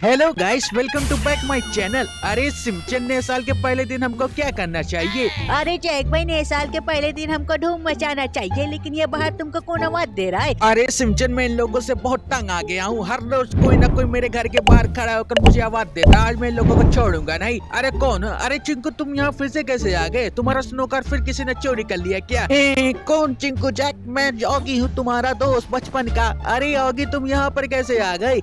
Hello guys, welcome to back my channel. अरे सिमचन, नए साल के पहले दिन हमको क्या करना चाहिए? अरे जैक भाई, नए साल के पहले दिन हमको धूम मचाना चाहिए, लेकिन ये बाहर तुमको कौन आवाज दे रहा है? अरे सिमचन, मैं इन लोगों से बहुत तंग आ गया हूँ। हर रोज कोई ना कोई मेरे घर के बाहर खड़ा होकर मुझे आवाज देता है। आज मैं इन लोगों को छोड़ूंगा नहीं। अरे कौन? अरे चिंकू, तुम यहाँ फिर से कैसे आ गए? तुम्हारा स्नोकर फिर किसी ने चोरी कर लिया क्या? कौन चिंकू जैक? मैं ऑगी हूँ, तुम्हारा दोस्त बचपन का। अरे ऑगी, तुम यहाँ पर कैसे आ गए?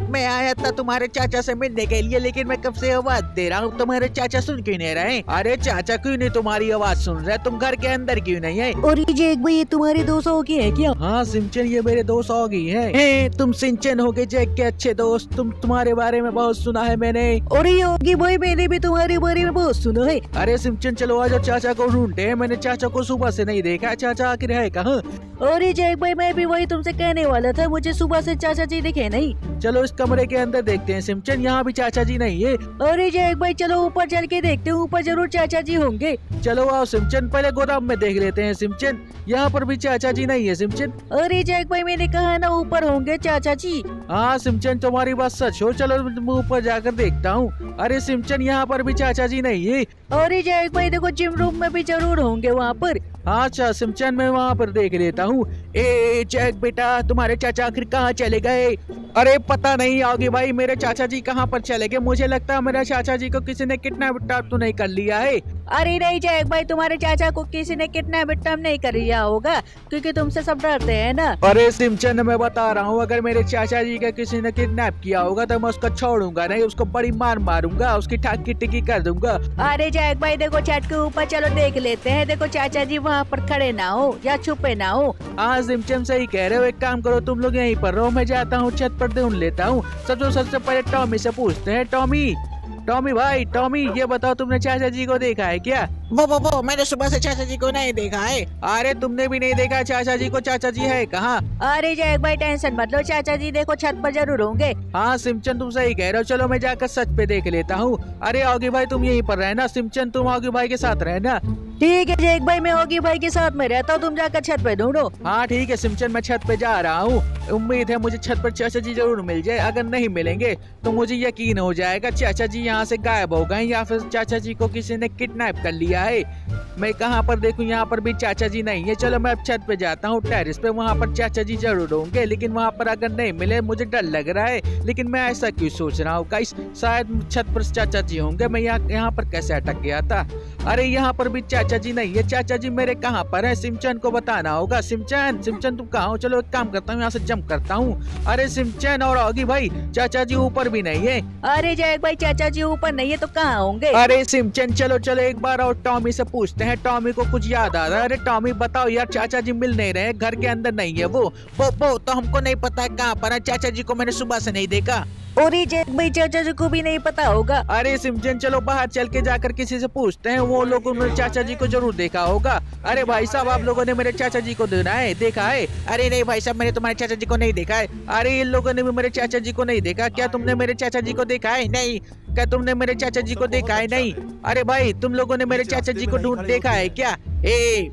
मैं आया था तुम्हारे चाचा से मिलने के लिए, लेकिन मैं कब से आवाज दे रहा हूँ, तुम्हारे चाचा सुन क्यों नहीं रहे? अरे चाचा क्यों नहीं तुम्हारी आवाज सुन रहे? तुम घर के अंदर क्यों नहीं है? और ये जैक भाई, ये तुम्हारे दोस्त हो गए हैं क्या? हाँ सिंचन, ये मेरे दोस्त ऑगी हैं। तुम सिंचन हो गए जैक के अच्छे दोस्त। तुम्हारे बारे में बहुत सुना है मैंने। और ये होगी भाई, मैंने भी तुम्हारे बारे में बहुत सुना है। अरे सिंचन, चलो आज चाचा को ढूंढते हैं। मैंने चाचा को सुबह से नहीं देखा। चाचा आखिर है कहाँ? अरे जैक भाई, मैं भी वही तुमसे कहने वाला था, मुझे सुबह से चाचा जी दिखे नहीं। चलो इस कमरे के अंदर देखते हैं सिमचन, यहाँ भी चाचा जी नहीं है। अरे जैक भाई, चलो ऊपर चल के देखते हैं, ऊपर जरूर चाचा जी होंगे। चलो आओ सिमचन, पहले गोदाम में देख लेते हैं सिमचन। यहाँ पर भी चाचा जी नहीं है सिमचन। अरे जैक भाई, मैंने कहा ना ऊपर होंगे चाचा जी। हाँ सिमचन, तुम्हारी बात सच हो। चलो मैं ऊपर जाकर देखता हूँ। अरे सिमचन, यहाँ पर भी चाचा जी नहीं है। अरे जैक भाई देखो, जिम रूम में भी जरूर होंगे वहाँ पर। अच्छा सिमचन, मैं वहाँ पर देख लेता हूँ। ए जैक बेटा, तुम्हारे चाचा आखिर कहाँ चले गए? अरे पता नहीं आगे भाई, मेरे चाचा जी कहाँ पर चले गए। मुझे लगता है मेरे चाचा जी को किसी ने किडनैप तो नहीं कर लिया है। अरे नहीं जैक भाई, तुम्हारे चाचा को किसी ने किडनैप नहीं कर लिया होगा, क्योंकि तुमसे सब डरते हैं ना। अरे सिमचन, मैं बता रहा हूँ, अगर मेरे चाचा जी का किसी ने किडनैप किया होगा तो मैं उसको छोड़ूंगा नहीं। उसको बड़ी मार मारूंगा, उसकी ठाक की टिकी कर दूंगा। अरे जैक भाई देखो, छत के ऊपर चलो देख लेते हैं। देखो चाचा जी वहाँ पर खड़े ना हो या छुपे ना हो। हाँ सिमचन, सही कह रहे हो। एक काम करो, तुम लोग यहीं पर रहो, मैं जाता हूँ छत पर ढूंढ लेता हूँ। सबसे पहले टॉमी से पूछते हैं। टॉमी भाई, टॉमी ये बताओ, तुमने चाचा जी को देखा है क्या? वो मैंने सुबह से चाचा जी को नहीं देखा है। अरे तुमने भी नहीं देखा चाचा जी को? चाचा जी है कहाँ? अरे जैक भाई टेंशन मत लो, चाचा जी देखो छत पर जरूर होंगे। हाँ सिमचन, तुम सही कह रहे हो। चलो मैं जाकर सच पे देख लेता हूँ। अरे ऑगी भाई, तुम यहीं पर रहना। सिमचन, तुम ऑगी भाई के साथ रहना। ठीक है जैक भाई, मैं होगी भाई के साथ में रहता हूँ, तुम जाकर छत पे ढूंढो। हाँ ठीक है सिमचन, मैं छत पे जा रहा हूँ। उम्मीद है मुझे छत पर चाचा जी जरूर मिल जाए। अगर नहीं मिलेंगे तो मुझे यकीन हो जाएगा चाचा जी यहाँ से गायब हो गए, या फिर चाचा जी को किसी ने किडनैप कर लिया है। मैं कहाँ पर देखूं? यहाँ पर भी चाचा जी नहीं है। चलो मैं अब छत पे जाता हूँ, टेरिस पे। वहाँ पर चाचा जी जरूर होंगे, लेकिन वहाँ पर अगर नहीं मिले मुझे डर लग रहा है। लेकिन मैं ऐसा क्यों सोच रहा हूँ गाइस, शायद छत पर चाचा जी होंगे। मैं यहाँ पर कैसे अटक गया था? अरे यहाँ पर भी चाचा जी नहीं है। चाचा जी मेरे कहाँ पर है? सिमचन को बताना होगा। सिमचन तुम कहाँ हो? चलो एक काम करता हूँ, यहाँ से जंप करता हूँ। अरे सिमचन और ऑगी भाई, चाचा जी ऊपर भी नहीं है। अरे जैक भाई, चाचा जी ऊपर नहीं है तो कहाँ होंगे? अरे सिमचन, चलो एक बार और टॉमी से पूछते हैं। टॉमी को कुछ याद आ रहा है। अरे टॉमी बताओ यार, चाचा जी मिल नहीं रहे, घर के अंदर नहीं है वो तो हमको नहीं पता है कहाँ पर है। चाचा जी को मैंने सुबह से नहीं देखा। और जैक भाई, चाचा जी को भी नहीं पता होगा। अरे सिमचन, चलो बाहर चल के जाकर किसी से पूछते हैं। वो लोगों ने चाचा जी को जरूर देखा होगा। अरे भाई साहब, आप लोगों ने मेरे चाचा जी को देखा है? अरे नहीं भाई साहब, मैंने तुम्हारे चाचा जी को नहीं देखा है। अरे इन लोगों ने भी मेरे चाचा जी को नहीं देखा। क्या तुमने मेरे चाचा जी को देखा है? नहीं। क्या तुमने मेरे चाचा जी को देखा है? नहीं। अरे भाई, तुम लोगों ने मेरे चाचा जी को देखा है क्या?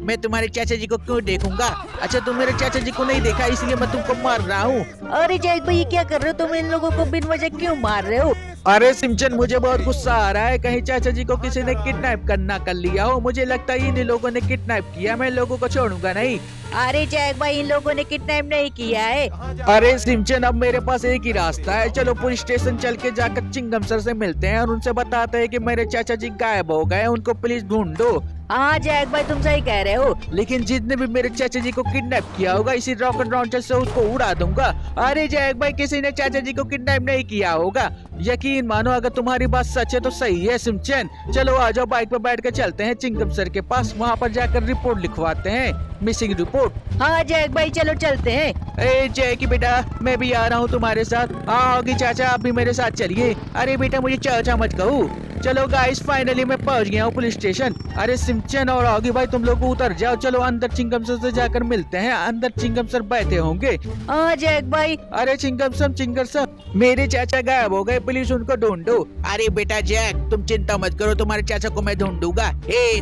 मैं तुम्हारे चाचा जी को क्यों देखूंगा? अच्छा, तुम मेरे चाचा जी को नहीं देखा, इसलिए मैं तुमको मार रहा हूँ। अरे जैक भाई, ये क्या कर रहे हो तुम? इन लोगों को बिन वजह क्यों मार रहे हो? अरे सिमचन, मुझे बहुत गुस्सा आ रहा है। कहीं चाचा जी को किसी ने किडनैप कर लिया हो। मुझे लगता है इन लोगों ने किडनैप किया। मैं इन लोगों को छोड़ूंगा नहीं। अरे जैक भाई, इन लोगों ने किडनैप नहीं किया है। अरे सिमचन, अब मेरे पास एक ही रास्ता है। चलो पुलिस स्टेशन चल के जाकर चिंगम सर से मिलते हैं और उनसे बताते हैं कि मेरे चाचा जी गायब हो गए, उनको प्लीज ढूंढ दो। हाँ जैक भाई, तुम सही कह रहे हो। लेकिन जिसने भी मेरे चाचा जी को किडनैप किया होगा, इसी रॉकेट लॉन्चर से उसको उड़ा दूंगा। अरे जैक भाई, किसी ने चाचा जी को किडनैप नहीं किया होगा। यकीन मानो, अगर तुम्हारी बात सच है तो सही है सिमचन। चलो आ जाओ, बाइक पर बैठ कर चलते हैं चिंगम सर के पास। वहाँ पर जाकर रिपोर्ट लिखवाते हैं, मिसिंग रिपोर्ट। हाँ जैक भाई, चलो चलते हैं। ए जैकी बेटा, मैं भी आ रहा हूँ तुम्हारे साथ। आओगी चाचा, आप भी मेरे साथ चलिए। अरे बेटा, मुझे चाचा मत कहो। चलो गाइस, फाइनली मैं पहुंच गया हूँ पुलिस स्टेशन। अरे सिमचन और ऑगी भाई, तुम लोग उतर जाओ। चलो अंदर चिंगम सर से जाकर मिलते हैं। अंदर चिंगम सर बैठे होंगे। हाँ जैक भाई। अरे चिंगम सर, मेरे चाचा गायब हो गए, प्लीज उनको ढूंढो। अरे बेटा जैक, तुम चिंता मत करो, तुम्हारे चाचा को मैं ढूंढूंगा।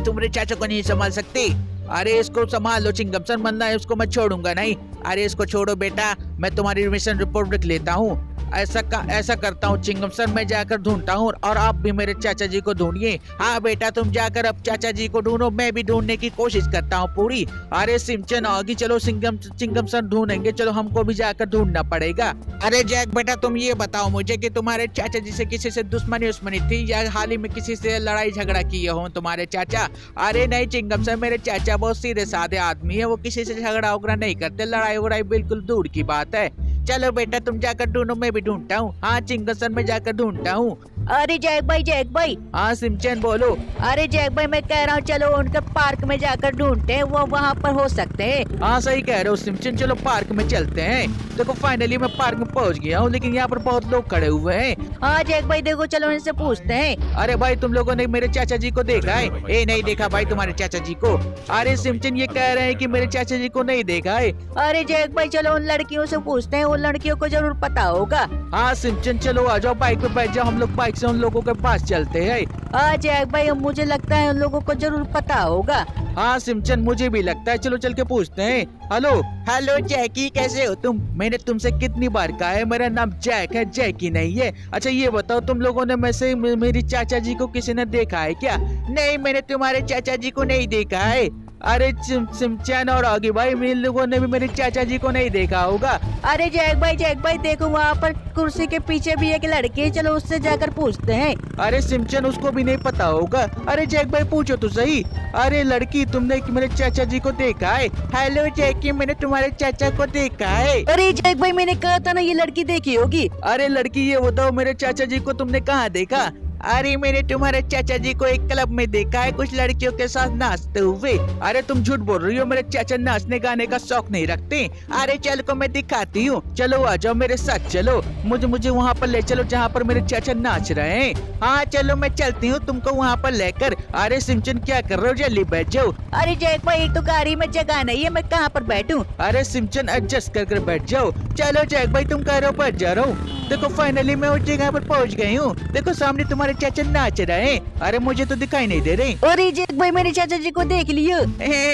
तुम्हारे चाचा को नहीं संभाल सकती? अरे इसको संभाल लो चिंगम सर, मरना है उसको मैं छोड़ूंगा नहीं। अरे इसको छोड़ो बेटा, मैं तुम्हारी मिशन रिपोर्ट लिख लेता हूँ। ऐसा करता हूँ चिंगम सर, मैं जाकर ढूंढता हूँ और आप भी मेरे चाचा जी को ढूंढिए। हाँ बेटा तुम जाकर अब चाचा जी को ढूंढो, मैं भी ढूंढने की कोशिश करता हूँ पूरी। अरे सिमचन आगे चलो, चिंगम सर ढूंढेंगे, चलो हमको भी जाकर ढूंढना पड़ेगा। अरे जैक बेटा तुम ये बताओ मुझे कि तुम्हारे चाचा जी से किसी से दुश्मनी थी या हाल ही में किसी से लड़ाई झगड़ा किए हो तुम्हारे चाचा? अरे नहीं चिंगम सर, मेरे चाचा बहुत सीधे साधे आदमी है, वो किसी से झगड़ा वगड़ा नहीं करते, लड़ाई वड़ाई बिल्कुल दूर की बात है। चलो बेटा तुम जाकर ढूंढो, मैं भी ढूंढता हूँ। हाँ चिंगम सर मैं जाकर ढूंढता हूँ। अरे जैक भाई हाँ सिमचन बोलो। अरे जैक भाई मैं कह रहा हूँ चलो उनके पार्क में जाकर ढूंढते हैं, वो वहाँ पर हो सकते हैं। हाँ सही कह रहे हो सिमचन, चलो पार्क में चलते हैं। देखो फाइनली मैं पार्क में पहुँच गया हूँ, लेकिन यहाँ पर बहुत लोग खड़े हुए हैं। हाँ जैक भाई देखो चलो इनसे पूछते हैं। अरे भाई तुम लोगों ने मेरे चाचा जी को देखा है? ए नहीं देखा भाई तुम्हारे चाचा जी को। अरे सिमचन ये कह रहे हैं कि मेरे चाचा जी को नहीं देखा है। अरे जैक भाई चलो उन लड़कियों से पूछते हैं, उन लड़कियों को जरूर पता होगा। हाँ सिमचन चलो आ जाओ, बाइक पे बैठ जाओ, हम लोग बाइक से उन लोगों के पास चलते हैं। हाँ जैक भाई मुझे लगता है उन लोगों को जरूर पता होगा। हाँ सिमचन मुझे भी लगता है, चलो चल के पूछते हैं। हेलो जैकी कैसे हो तुम? मैंने तुमसे कितनी बार कहा है मेरा नाम जैक है, जैकी नहीं है। अच्छा ये बताओ तुम लोगों ने में से मेरी चाचा जी को किसी ने देखा है क्या? नहीं मैंने तुम्हारे चाचा जी को नहीं देखा है। अरे सिमचन और आगे भाई इन लोगों ने भी मेरे चाचा जी को नहीं देखा होगा। अरे जैक भाई देखो वहाँ पर कुर्सी के पीछे भी एक लड़की है, चलो उससे जाकर पूछते हैं। अरे सिमचन उसको भी नहीं पता होगा। अरे जैक भाई पूछो तो सही। अरे लड़की तुमने मेरे चाचा जी को देखा है? हेलो जैकी मैंने तुम्हारे चाचा को देखा है। अरे जैक भाई मैंने कहा था ना ये लड़की देखी होगी। अरे लड़की ये बताओ मेरे चाचा जी को तुमने कहाँ देखा? अरे मैंने तुम्हारे चाचा जी को एक क्लब में देखा है कुछ लड़कियों के साथ नाचते हुए। अरे तुम झूठ बोल रही हो, मेरे चाचा नाचने गाने का शौक नहीं रखते। अरे चल को मैं दिखाती हूँ, चलो आ जाओ मेरे साथ चलो, मुझे वहाँ पर ले चलो जहाँ पर मेरे चाचा नाच रहे हैं। हाँ चलो मैं चलती हूँ तुमको वहाँ पर लेकर। अरे सिमचन क्या कर रहे हो, जल्दी बैठ जाओ। अरे जैक भाई एक तो गाड़ी में जगह नहीं है, मैं कहाँ पर बैठूँ? अरे सिमचन एडजस्ट कर बैठ जाओ। चलो जैक भाई तुम कह रहे हो बैठ जा रहा हूँ। देखो फाइनली मैं उस जगह पर पहुँच गई हूँ। देखो सामने तुम्हारे चाचा नाच रहे हैं। अरे मुझे तो दिखाई नहीं दे रहे। अरे जैक भाई मैंने चाचा जी को देख लिया।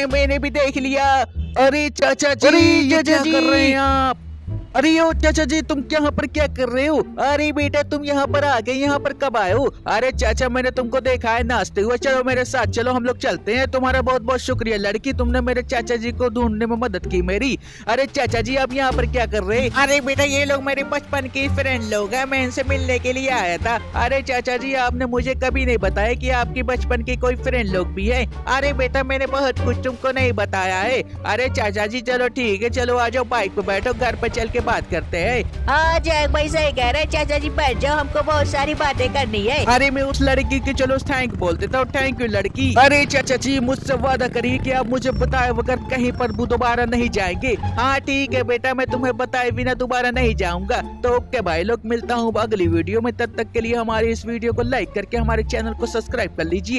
मैंने भी देख लिया। अरे चाचा जी अरे ये चाचा क्या जी। कर रहे हैं आप? अरे ओ चाचा जी तुम यहाँ पर क्या कर रहे हो? अरे बेटा तुम यहाँ पर आ गए, यहाँ पर कब आए हो? अरे चाचा मैंने तुमको देखा है नाचते हुए, चलो मेरे साथ चलो हम लोग चलते हैं। तुम्हारा बहुत बहुत शुक्रिया लड़की, तुमने मेरे चाचा जी को ढूंढने में मदद की मेरी। अरे चाचा जी आप यहाँ पर क्या कर रहे हैं? अरे बेटा ये लोग मेरे बचपन के फ्रेंड लोग हैं, मैं इनसे मिलने के लिए आया था। अरे चाचा जी आपने मुझे कभी नहीं बताया कि आपकी बचपन के कोई फ्रेंड लोग भी है। अरे बेटा मैंने बहुत कुछ तुमको नहीं बताया है। अरे चाचा जी चलो ठीक है, चलो आ जाओ बाइक पे बैठो, घर पे चल के बात करते हैं। हाँ जैक भाई सही कह रहे हैं, चाचा जी बैठ जाओ, हमको बहुत सारी बातें करनी है। अरे मैं उस लड़की की चलो थैंक बोल देता हूँ। थैंक यू लड़की। अरे चाचा जी मुझसे वादा करिए कि आप मुझे बताए बगैर कहीं पर दोबारा नहीं जाएंगे। हाँ ठीक है बेटा, मैं तुम्हें बताए बिना दोबारा नहीं जाऊंगा। तो ओके भाई लोग, मिलता हूँ अगली वीडियो में, तब तक के लिए हमारी इस वीडियो को लाइक करके हमारे चैनल को सब्सक्राइब कर लीजिए।